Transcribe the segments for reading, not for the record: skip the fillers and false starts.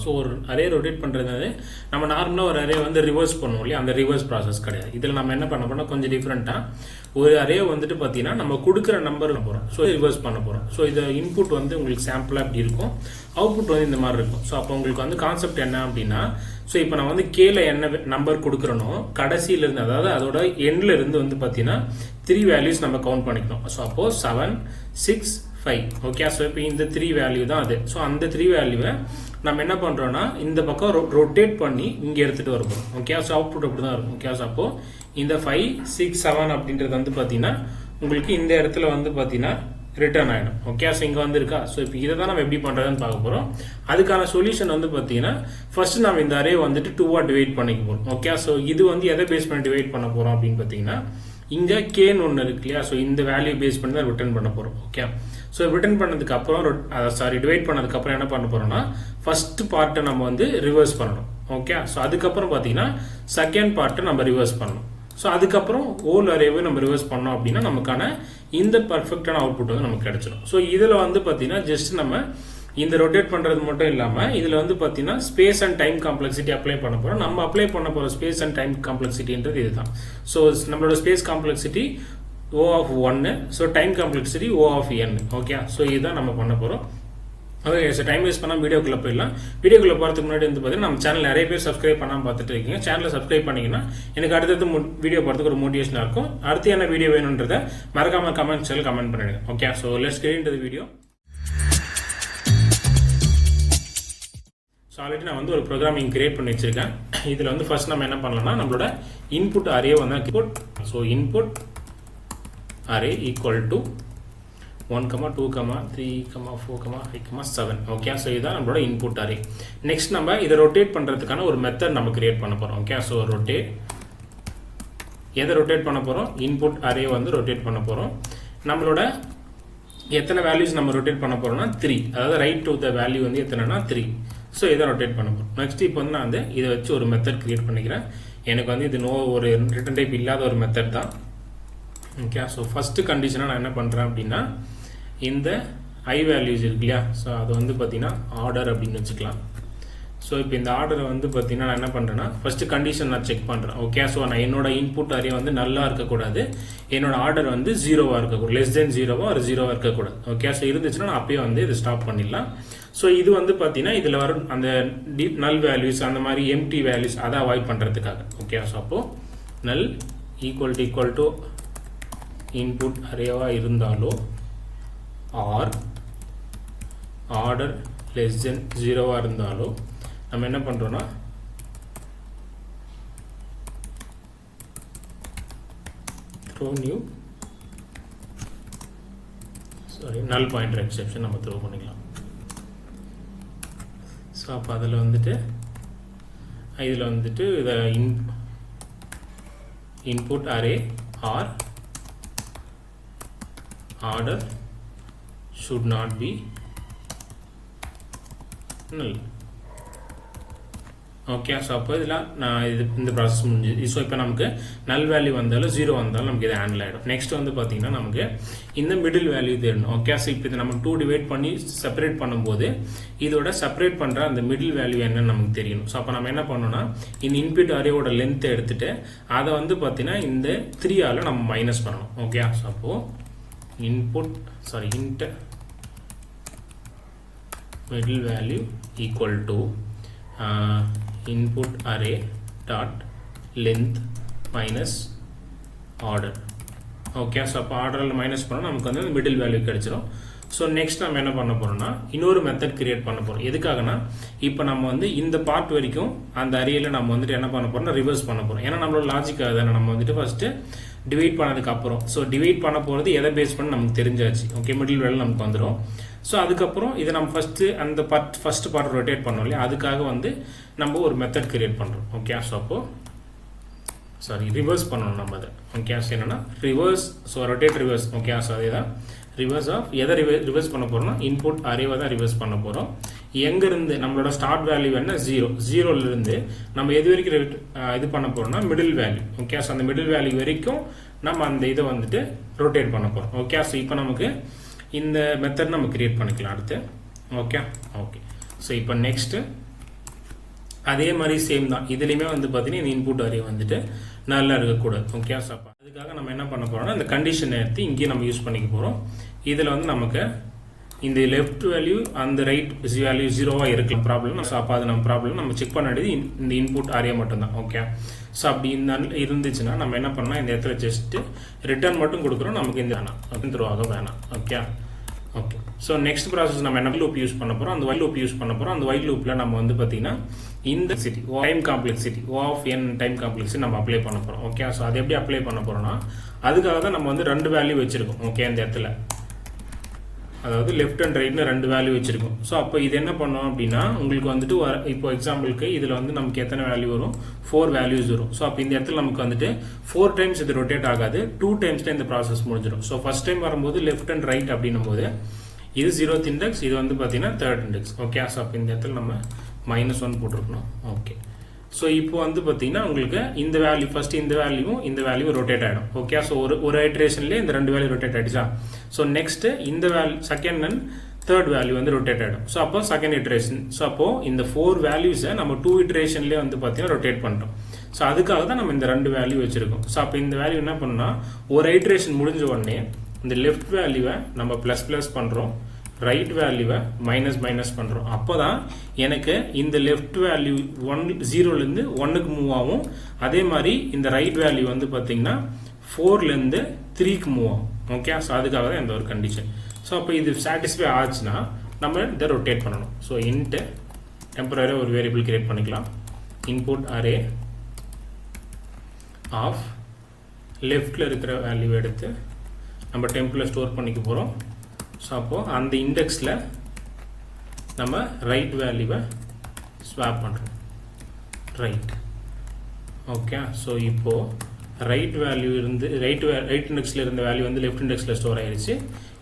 So ஒரு array rotate பண்ணுறது நம்ம நார்மலாக ஒரு அரே வந்து ரிவர்ஸ் பண்ணுவோம் இல்லையா, அந்த ரிவர்ஸ் ப்ராசஸ் கிடையாது. இதில் நம்ம என்ன பண்ண போறோம், கொஞ்சம் டிஃப்ரெண்ட்டாக ஒரு அரே வந்துட்டு பார்த்தீங்கன்னா நம்ம கொடுக்குற நம்பர் போகிறோம், ஸோ ரிவர்ஸ் பண்ண போகிறோம். ஸோ இதை இன்புட் வந்து உங்களுக்கு சாம்பிளாக இப்படி இருக்கும், அவுட்புட் வந்து இந்த மாதிரி இருக்கும். ஸோ அப்போ உங்களுக்கு வந்து கான்செப்ட் என்ன அப்படின்னா, ஸோ இப்போ நான் வந்து கேல என்ன நம்பர் கொடுக்குறனோ கடைசியிலேருந்து, அதாவது அதோட எண்ட்ல இருந்து வந்து பார்த்தீங்கன்னா 3 வேல்யூஸ் நம்ம கவுண்ட் பண்ணிக்கணும். ஸோ அப்போ 7, 6, 5. ஓகே, ஸோ இப்போ இந்த 3 வேல்யூ தான் அது. ஸோ அந்த 3 வேல்யூவை நம்ம என்ன பண்ணுறோம்னா இந்த பக்கம் ரொட்டேட் பண்ணி இங்கே எடுத்துகிட்டு வரப்போம். ஓகே, ஸோ அவுட்புட் அப்படி தான் இருக்கும். ஓகே, ஸோ அப்போ இந்த 5, 6, 7 அப்படின்றது வந்து பார்த்தீங்கன்னா உங்களுக்கு இந்த இடத்துல வந்து பார்த்தீங்கன்னா ரிட்டர்ன் ஆகிடும். ஓகே, ஸோ இங்கே வந்து இருக்கா. ஸோ இப்போ இதை தான் நம்ம எப்படி பண்ணுறதுன்னு பார்க்க போகிறோம். அதுக்கான சொல்யூஷன் வந்து பார்த்தீங்கன்னா ஃபர்ஸ்ட் நம்ம இந்த அரே வந்துட்டு 2 டிவைட் பண்ணிக்க போகிறோம். ஓகே, ஸோ இது வந்து எதை பேஸ் பண்ணி டிவைட் பண்ண போகிறோம் அப்படின்னு பார்த்தீங்கன்னா இங்கே கேன்னு ஒன்று இருக்கு இல்லையா, ஸோ இந்த வேல்யூ பேஸ் பண்ணி தான் ரிட்டர்ன் பண்ண போகிறோம். ஓகே, ஸோ ரிட்டர்ன் பண்ணதுக்கு அப்புறம் டிவைட் பண்ணதுக்கு அப்புறம் என்ன பண்ண போறோம்னா ஃபர்ஸ்ட் பார்ட்டை நம்ம வந்து ரிவர்ஸ் பண்ணணும். ஓகே, ஸோ அதுக்கப்புறம் பார்த்தீங்கன்னா செகண்ட் பார்ட்டை நம்ம ரிவர்ஸ் பண்ணணும். ஸோ அதுக்கப்புறம் ஓல் அரேவை நம்ம ரிவர்ஸ் பண்ணோம் அப்படின்னா நமக்கான இந்த பர்ஃபெக்டான அவுட்புட் வந்து நமக்கு கிடைச்சிடும். ஸோ இதில் வந்து பார்த்தீங்கன்னா ஜஸ்ட் நம்ம இந்த ரொட்டேட் பண்ணுறது மட்டும் இல்லாமல் இதில் வந்து பார்த்தீங்கன்னா space and time complexity apply பண்ண போகிறோம். நம்ம அப்ளை பண்ண போகிற ஸ்பேஸ் அண்ட் டைம் காம்ப்ளெக்சிட்டின்றது இதுதான். ஸோ நம்மளோட space complexity O of 1, so time complexity O of n. Okay, so இதுதான் நம்ம பண்ண போகிறோம். ஓகே, ஸோ டைம் வேஸ்ட் பண்ணால் வீடியோக்குள்ளே போயிடலாம். வீடியோக்குள்ளே போகிறதுக்கு முன்னாடி வந்து பார்த்தீங்கன்னா நம்ம சேனல் நிறைய பேர் சப்ஸ்கிரைப் பண்ணாமல் பார்த்துட்டு இருக்கீங்க. சேனலை சப்ஸ்கிரைப் பண்ணிங்கன்னா எனக்கு அடுத்தது வீடியோ போகிறதுக்கு ஒரு மோட்டிவேஷனாக இருக்கும். அடுத்து என்ன வீடியோ வேணுன்றதை மறக்காமல் கமெண்ட்ஸில் கமெண்ட் பண்ணிடுங்க. Okay, so let's get into the video. So already நான் வந்து ஒரு ப்ரோக்ராமிங் கிரியேட் பண்ணி வச்சிருக்கேன். இதில் வந்து ஃபர்ஸ்ட் நம்ம என்ன பண்ணலாம்னா நம்மளோட இன்புட் அரே வந்து input, so input array equal to 1, 2, 3, 4, 5, 7. Okay, so இதுதான் நம்மளோட இன்புட் அரே. நெக்ஸ்ட் நம்ம இதை ரொட்டேட் பண்ணுறதுக்கான ஒரு மெத்தட் நம்ம கிரியேட் பண்ண போகிறோம். ஓகே, ஸோ ரொட்டேட், எதை ரொட்டேட் பண்ண போகிறோம், இன்புட் அரே வந்து ரொட்டேட் பண்ண போகிறோம். நம்மளோட எத்தனை வேல்யூஸ் நம்ம ரொட்டேட் பண்ண போகிறோம்னா 3, அதாவது ரைட் டு த வேல்யூ வந்து எத்தனைனா 3. ஸோ இதை ரொட்டேட் பண்ண போகிறோம். நெக்ஸ்ட் இப்போ வந்து நான் வந்து இதை வச்சு ஒரு மெத்தட் கிரியேட் பண்ணிக்கிறேன். எனக்கு வந்து இது ஒரு ரிட்டன் டைப் இல்லாத ஒரு மெத்தட் தான். ஓகே, ஸோ ஃபஸ்ட்டு கண்டிஷனாக நான் என்ன பண்ணுறேன் அப்படின்னா இந்த ஐ வேல்யூஸ் இருக்கு இல்லையா, ஸோ அது வந்து பார்த்தீங்கன்னா ஆர்டர் அப்படின்னு வச்சுக்கலாம். ஸோ இப்போ இந்த ஆர்டரை வந்து பார்த்தீங்கன்னா நான் என்ன பண்ணுறேன்னா ஃபஸ்ட்டு கண்டிஷன் நான் செக் பண்ணுறேன். ஓகே, ஸோ நான் என்னோட இன்புட் அரே வந்து நல்லா இருக்கக்கூடாது, என்னோட ஆர்டர் வந்து 0வாக இருக்கக்கூடாது, லெஸ் தென் 0வோ ஒரு 0வாக இருக்கக்கூடாது. ஓகே, ஸோ இருந்துச்சுன்னா நான் அப்பயே வந்து இது ஸ்டாப் பண்ணிடலாம். ஸோ இது வந்து பார்த்தீங்கன்னா இதில் வரும் அந்த நல் வேல்யூஸ் அந்த மாதிரி எம்டி வேல்யூஸ் அதை அவாய்ட் பண்ணுறதுக்காக. ஓகே, ஸோ அப்போது நல் ஈக்குவல் டு இன்புட் அரேவா இருந்தாலோ ஆர் ஆர்டர் லெஸ் தென் 0வா இருந்தாலோ நம்ம என்ன பண்றோம்னா throw new null pointer exception நம்ம த்ரோ பண்ணிக்கலாம். ஸோ அப்போ அதில் வந்துட்டு இதில் வந்துட்டு இதை input array or order should not be null. Okay, so அப்போ இதெல்லாம் நான் இந்த ப்ராசஸ் முடிஞ்சுது. ஸோ இப்போ நமக்கு நல் வேல்யூ வந்தாலும் 0 வந்தாலும் நமக்கு இது ஹேண்டில் ஆகிடும். நெக்ஸ்ட் வந்து பார்த்தீங்கன்னா நமக்கு இந்த மிடில் வேல்யூ தெரியணும். ஓகே, ஸோ இப்போ இதை நம்ம 2 டிவைட் பண்ணி செப்பரேட் பண்ணும்போது இதோட செப்பரேட் பண்ணுற அந்த மிடில் வேல்யூ என்னன்னு நமக்கு தெரியணும். ஸோ அப்போ நம்ம என்ன பண்ணோம்னா இந்த இன்புட் அரேவோட லென்த்தை எடுத்துட்டு அதை வந்து பார்த்தீங்கன்னா இந்த 3ஆல் நம்ம மைனஸ் பண்ணணும். ஓகே, ஸோ அப்போது int middle value equal to input array dot length minus order. Okay, so அப்போ ஆர்டரில் மைனஸ் பண்ணால் நமக்கு வந்து மிடில் வேல்யூ கிடைச்சிடும். ஸோ நெக்ஸ்ட் நம்ம என்ன பண்ண போகிறோம்னா இன்னொரு மெத்தட் கிரியேட் பண்ண போகிறோம். எதுக்காகனா இப்போ நம்ம வந்து இந்த பார்ட் வரைக்கும் அந்த அரேயில் நம்ம வந்துட்டு என்ன பண்ண போகிறோம்னா ரிவர்ஸ் பண்ண போகிறோம். ஏன்னா நம்மளோட லாஜிக்காக தானே நம்ம வந்துட்டு ஃபஸ்ட்டு டிவைட் பண்ணதுக்கு அப்புறம், ஸோ டிவைட் பண்ண போகிறது எதை பேஸ் பண்ணி நமக்கு தெரிஞ்சாச்சு. ஓகே, மிடில் வேல்யூ நமக்கு வந்துடும். ஸோ அதுக்கப்புறம் இதை நம்ம ஃபஸ்ட்டு ஃபஸ்ட் பார்ட் ரொட்டேட் பண்ணோம் இல்லையா, அதுக்காக வந்து நம்ம ஒரு மெத்தட் கிரியேட் பண்ணுறோம். ஓகே, ஸோ அப்போது ரிவர்ஸ் பண்ணணும் நம்ம அதை. ஓகே, ஸோ என்னன்னா reverse, so rotate reverse. Okay, so அதே தான் ரிவர்ஸ் ஆஃப் எதை ரிவர்ஸ் பண்ண போகிறோம்னா இன்புட் அரேவை தான் ரிவர்ஸ் பண்ண போகிறோம். எங்கேருந்து நம்மளோட ஸ்டார்ட் வேல்யூ என்ன 0லேருந்து நம்ம எது வரைக்கும் இது பண்ண போகிறோம்னா மிடில் வேல்யூ. ஓகே, ஸோ அந்த மிடில் வேல்யூ வரைக்கும் நம்ம அந்த இதை வந்துட்டு ரொட்டேட் பண்ண போகிறோம். ஓகே, ஸோ இப்போ நமக்கு இந்த மெத்தட் நம்ம கிரியேட் பண்ணிக்கலாம் அடுத்து. ஓகே, ஸோ இப்போ நெக்ஸ்ட்டு அதே மாதிரி சேம் தான் இதுலேயுமே வந்து பார்த்தீங்கன்னா இந்த இன்புட் அரே வந்துட்டு நல்லா இருக்கக்கூடாது. ஓகே, ஸோ அதுக்காக நம்ம என்ன பண்ண போகிறோம்னா இந்த கண்டிஷனை எடுத்து இங்கேயும் நம்ம யூஸ் பண்ணிக்க போகிறோம். இதில் வந்து நமக்கு இந்த லெஃப்ட் வேல்யூ அந்த ரைட் வேல்யூ ஜீரோவாக இருக்கலாம் ப்ராப்ளம். ஸோ அப்போ அது நம்ம ப்ராப்ளம் நம்ம செக் பண்ண வேண்டியது இந்த இன்புட் அரே மட்டும்தான். ஓகே, ஸோ அப்படி இருந்துச்சுன்னா நம்ம என்ன பண்ணலாம், இந்த இடத்துல ஜஸ்ட்டு ரிட்டர்ன் மட்டும் கொடுக்குறோம், நமக்கு இந்த வேணாம் த்ரோவாக வேணாம். Okay okay so next process நம்ம என்ன லூப் யூஸ் பண்ண போகிறோம், அந்த வைல் லூப் யூஸ் பண்ண போகிறோம். அந்த வைல் லூப்பில் நம்ம வந்து பார்த்தீங்கன்னா இந்த time complexity of n time complexity நம்ம அப்ளை பண்ண போகிறோம். ஓகே, ஸோ அது எப்படி அப்ளை பண்ண போகிறோம்னா அதுக்காக தான் நம்ம வந்து 2 வேல்யூ வச்சுருக்கோம். ஓகே, இந்த இடத்துல அதாவது லெஃப்ட் அண்ட் ரைட்னு 2 வேல்யூ வச்சிருக்கோம். ஸோ அப்போ இது என்ன பண்ணோம் அப்படின்னா உங்களுக்கு வந்துட்டு இப்போ எக்ஸாம்பிளுக்கு இதில் வந்து நமக்கு எத்தனை வேல்யூ வரும், 4 வேல்யூஸ் வரும். ஸோ அப்போ இந்த இடத்துல நமக்கு வந்துட்டு 4 டைம்ஸ் இது ரொட்டேட் ஆகாது, 2 டைம்ஸ் தான் இந்த ப்ராசஸ் முடிஞ்சிடும். ஸோ ஃபர்ஸ்ட் டைம் வரும்போது லெஃப்ட் அண்ட் ரைட் அப்படின்னும் போது இது 0th இண்டெக்ஸ், இது வந்து பார்த்தீங்கன்னா 3rd இண்டெக்ஸ். ஓகே, ஸோ அப்போ இந்த இடத்துல நம்ம -1 போட்டிருக்கணும். ஓகே, ஸோ இப்போ வந்து பார்த்தீங்கன்னா உங்களுக்கு இந்த வேல்யூ ஃபர்ஸ்ட் இந்த வேல்யூ ரொட்டேட் ஆகிடும். ஓகே, ஸோ ஒரு ஐட்ரேஷன்லேயே இந்த 2 வேல்யூ ரொட்டேட் ஆகிடுச்சா. ஸோ நெக்ஸ்ட் இந்த value second and third value வந்து ரொட்டேட் ஆகிடும். ஸோ அப்போ செகண்ட் இட்ரேஷன். ஸோ அப்போ இந்த 4 வேல்யூஸை நம்ம 2 இட்ரேஷன்லேயே வந்து பார்த்தீங்கன்னா ரொட்டேட் பண்ணிட்டோம். ஸோ அதுக்காக தான் நம்ம இந்த 2 வேல்யூ வச்சிருக்கோம். ஸோ அப்போ இந்த வேல்யூ என்ன பண்ணா ஒரு ஐட்ரேஷன் முடிஞ்ச உடனே இந்த லெஃப்ட் வேல்யூவை நம்ம ப்ளஸ் பண்ணுறோம், ரைட் வேல்யூவை மைனஸ் பண்ணுறோம். அப்போ தான் எனக்கு இந்த லெஃப்ட் வேல்யூ 0லேருந்து 1க்கு மூவ் ஆகும். அதே மாதிரி இந்த ரைட் வேல்யூ வந்து பார்த்தீங்கன்னா 4லேருந்து 3க்கு மூவ் ஆகும். ஓகே, ஸோ அதுக்காக தான் இந்த ஒரு கண்டிஷன். ஸோ அப்போ இது சாட்டிஸ்ஃபை ஆச்சுன்னா நம்ம இதை ரொட்டேட் பண்ணணும். ஸோ இன்ட்டு டெம்பரரியாக ஒரு வேரியபிள் கிரியேட் பண்ணிக்கலாம். இன்புட் அரே ஆஃப் லெஃப்டில் இருக்கிற வேல்யூ எடுத்து நம்ம டெம்பில் ஸ்டோர் பண்ணிக்க போகிறோம். ஸோ அப்போது அந்த இண்டெக்ஸில் நம்ம ரைட் வேல்யூவை ஸ்வாப் பண்ணுறோம். ரைட். ஓகே, ஸோ இப்போது ரைட் வேல்யூ இருந்து ரைட் இண்டெக்ஸில் இருந்த வேல்யூ வந்து லெஃப்ட் இண்டெக்ஸில் ஸ்டோர் ஆயிடுச்சு.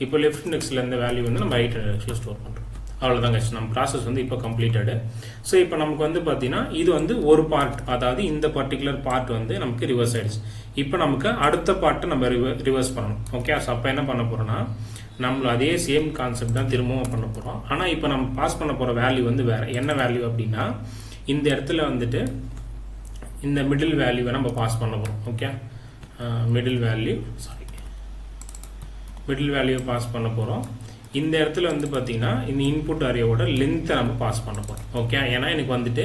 இப்போ லெஃப்ட் இண்டெக்ஸில் இருந்த வேல்யூ வந்து நம்ம ரைட் இண்டெக்ஸில் ஸ்டோர் பண்ணுறோம். அவ்வளோதாங்க, நம்ம ப்ராசஸ் வந்து இப்போ கம்ப்ளீட்டடு. ஸோ இப்போ நமக்கு வந்து பார்த்தீங்கன்னா இது வந்து ஒரு பார்ட், அதாவது இந்த பர்டிகுலர் பார்ட் வந்து நமக்கு ரிவர்ஸ் ஆயிடுச்சு. இப்போ நமக்கு அடுத்த பார்ட்டை நம்ம ரிவர்ஸ் பண்ணணும். ஓகே, ஸோ அப்போ என்ன பண்ண போகிறோம்னா நம்ம அதே சேம் கான்செப்ட் தான் திரும்பவும் பண்ண போகிறோம். ஆனால் இப்போ நம்ம பாஸ் பண்ண போகிற வேல்யூ வந்து வேறு. என்ன வேல்யூ அப்படின்னா இந்த இடத்துல வந்துட்டு இந்த மிடில் வேல்யூவை நம்ம பாஸ் பண்ண போகிறோம். ஓகே, மிடில் வேல்யூவை பாஸ் பண்ண போகிறோம். இந்த இடத்துல வந்து பார்த்தீங்கன்னா இந்த இன்புட் அரேயோட லென்த்தை நம்ம பாஸ் பண்ண போகிறோம். ஓகே, ஏன்னா எனக்கு வந்துட்டு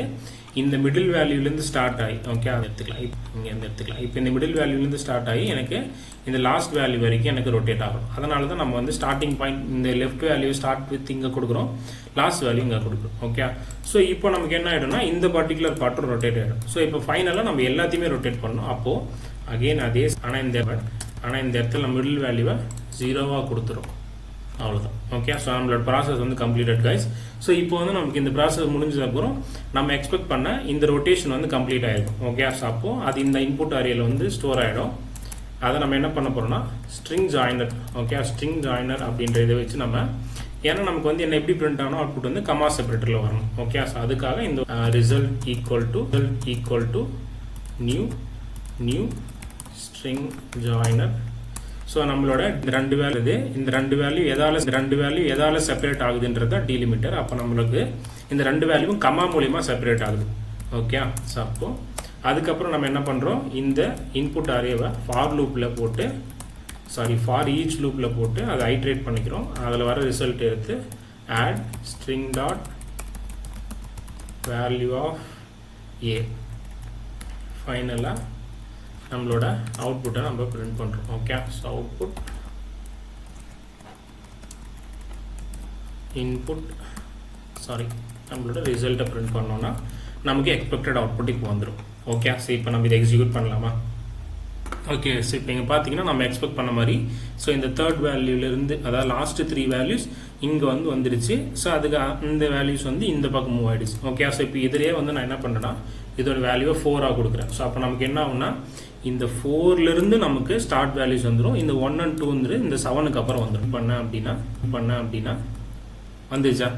இந்த மிடில் வேல்யூலேருந்து ஸ்டார்ட் ஆகி, ஓகே அதை எடுத்துக்கலாம், இங்கே எடுத்துக்கலாம். இப்போ இந்த மிடில் வேல்யூலேருந்து ஸ்டார்ட் ஆகி எனக்கு இந்த லாஸ்ட் வேல்யூ வரைக்கும் எனக்கு ரொட்டேட் ஆகும். அதனால தான் நம்ம வந்து ஸ்டார்டிங் பாயிண்ட் இந்த லெஃப்ட் வேல்யூ ஸ்டார்ட் வித் இங்கே கொடுக்குறோம், லாஸ்ட் வேல்யூ இங்கே கொடுக்குறோம். ஓகே, ஸோ இப்போ நமக்கு என்ன ஆகிடும்னா இந்த பர்டிகுலர் பார்ட்டும் ரொட்டேட் ஆகிடும். ஸோ இப்போ ஃபைனலாக நம்ம எல்லாத்தையுமே ரொட்டேட் பண்ணணும். அப்போது அகெயின் அதே ஆனால் இந்த இடத்துல நம்ம மிடில் வேல்யூவை 0வாக கொடுத்துரும். அவ்வளோதான். ஓகே, ஸோ நம்மளோட ப்ராசஸ் வந்து கம்ப்ளீட்டட் கைஸ். ஸோ இப்போ வந்து நமக்கு இந்த ப்ராசஸ் முடிஞ்சதுக்கப்புறம் நம்ம எக்ஸ்பெக்ட் பண்ண இந்த ரொட்டேஷன் வந்து கம்ப்ளீட் ஆகிடும். ஓகே, ஸோ அப்போது அது இந்த இன்புட் அரேயில் வந்து ஸ்டோர் ஆகிடும். அதை நம்ம என்ன பண்ண போகிறோம்னா string joiner. Okay, string joiner அப்படின்ற இதை வச்சு நம்ம, ஏன்னா நமக்கு வந்து என்ன எப்படி பிரிண்ட் ஆகணும் அவுட்புட் வந்து கமா செப்பரேட்டரில் வரணும். ஓகே, ஸோ அதுக்காக இந்த result equal to new string joiner. So நம்மளோட இந்த 2 வேல்யூ இந்த 2 வேல்யூ எதால செப்பரேட் ஆகுதுன்றத டீலிமிட்டர். அப்போ நம்மளுக்கு இந்த 2 வேல்யூவும் கமா மூலியமா செப்பரேட் ஆகுது. ஓகே, ஸோ அப்போ அதுக்கப்புறம் நம்ம என்ன பண்ணுறோம், இந்த இன்புட் அரேவை ஃபார் ஈச் லூப்பில் போட்டு அதை ஐட்ரேட் பண்ணிக்கிறோம். அதில் வர ரிசல்ட் எடுத்து add string dot value of a, ஃபைனலாக நம்மளோட அவுட்புட்டை நம்ம பிரிண்ட் பண்ணுறோம். ஓகே, ஸோ அவுட்புட் நம்மளோட ரிசல்ட்டை பிரிண்ட் பண்ணோம்னா நமக்கு எக்ஸ்பெக்டட் அவுட்புட் இப்போ வந்துடும். ஓகே, ஸோ இப்போ நம்ம இதை எக்ஸிக்யூட் பண்ணலாமா? ஓகே, ஸோ இப்போ இங்கே பார்த்தீங்கன்னா நம்ம எக்ஸ்பெக்ட் பண்ண மாதிரி ஸோ இந்த தேர்ட் வேல்யூலேருந்து அதாவது லாஸ்ட் 3 வேல்யூஸ் இங்கே வந்துருச்சு. ஸோ அதுக்கு இந்த வேல்யூஸ் வந்து இந்த பக்கம் மூவ் ஆகிடுச்சு. ஓகே, ஸோ இப்போ இதிலே வந்து நான் என்ன பண்ணுறேன்னா இதோட வேல்யூவை 4ஆக கொடுக்குறேன். ஸோ அப்போ நமக்கு என்ன ஆகும்னா இந்த 4லேருந்து நமக்கு ஸ்டார்ட் வேல்யூஸ் வந்துடும். இந்த 1 and 2 வந்து இந்த 7க்கு அப்புறம் வந்துடும். பண்ண அப்படின்னா வந்துச்சா?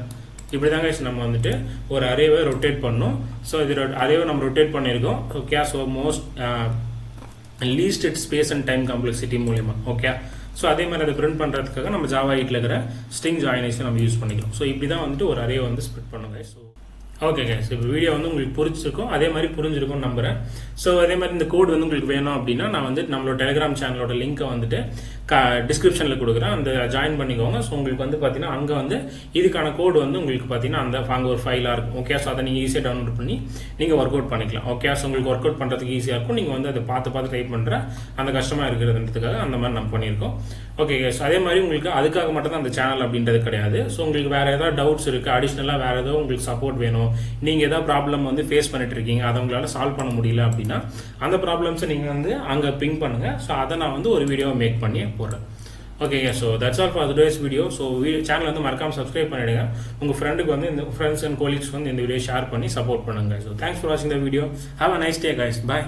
இப்படி தாங்க நம்ம வந்துட்டு ஒரு அரேவை ரொட்டேட் பண்ணோம். ஸோ இது அரேவை நம்ம ரொட்டேட் பண்ணியிருக்கோம். Okay, so least it space and time complexity மூலியமா. ஓகே, ஸோ அதே மாதிரி அதை பிரிண்ட் பண்ணுறதுக்காக நம்ம ஜாவா 8ல் இருக்கிற ஸ்ட்ரிங் ஜாயினேஷன் நம்ம யூஸ் பண்ணிக்கிறோம். ஸோ இப்படி தான் வந்துட்டு ஒரு அரே வந்து ஸ்ப்ளிட் பண்ணுங்க. ஸோ ஓகே கைஸ், இப்போ வீடியோ வந்து உங்களுக்கு புரிஞ்சிருக்கும், அதே மாதிரி புரிஞ்சிருக்கும் நம்புறேன். ஸோ அதே மாதிரி இந்த கோட் வந்து உங்களுக்கு வேணும் அப்படின்னா நான் வந்து நம்மளோட டெலிகிராம் சேனலோட லிங்கை வந்துட்டு டிஸ்கிரிப்ஷனில் கொடுக்குறேன், அந்த ஜாயின் பண்ணிக்கோங்க. ஸோ உங்களுக்கு வந்து பார்த்தீங்கன்னா அங்கே வந்து இதுக்கான கோடு வந்து உங்களுக்கு பார்த்தீங்கன்னா அந்த அங்கே ஒரு ஃபைலாக இருக்கும். ஓகே, ஸோ அதை நீங்கள் ஈஸியாக டவுன்லோட் பண்ணி நீங்கள் ஒர்க் அவுட் பண்ணிக்கலாம். ஓகே, ஸோ உங்களுக்கு ஒர்க் அவுட் பண்ணுறதுக்கு ஈஸியாக இருக்கும். நீங்கள் வந்து அதை பார்த்து டைப் பண்ணுற அந்த கஷ்டமாக இருக்கிறதுன்றதுக்காக அந்த மாதிரி நம்ம பண்ணியிருக்கோம். ஓகே கைஸ், அதே மாதிரி உங்களுக்கு அதுக்காக மட்டும் தான் அந்த சேனல் அப்படின்றது கிடையாது. ஸோ உங்களுக்கு வேறு ஏதாவது டவுட்ஸ் இருக்குது, அடிஷ்னலாக வேறு ஏதோ உங்களுக்கு சப்போர்ட் வேணும், நீங்கள் ஏதாவது ப்ராப்ளம் வந்து ஃபேஸ் பண்ணிட்டு இருக்கீங்க, அதை உங்களால் சால்வ் பண்ண முடியல அப்படின்னா அந்த ப்ராப்ளம்ஸை நீங்கள் வந்து அங்கே பிங் பண்ணுங்கள். ஸோ அதை நான் வந்து ஒரு வீடியோவை மேக் பண்ணி போடுறேன். Okay, so that's all for today's video. So channel வந்து மறக்காமல் சப்ஸ்கிரைப் பண்ணிடுங்க. உங்கள் ஃப்ரெண்டுக்கு வந்து இந்த ஃப்ரெண்ட்ஸ் அண்ட் கோலீக்ஸ் வந்து இந்த வீடியோ ஷேர் பண்ணி சப்போர்ட் பண்ணுங்க. ஸோ தேங்க்ஸ் ஃபார் வாட்சிங் the video. Have a nice day guys. Bye.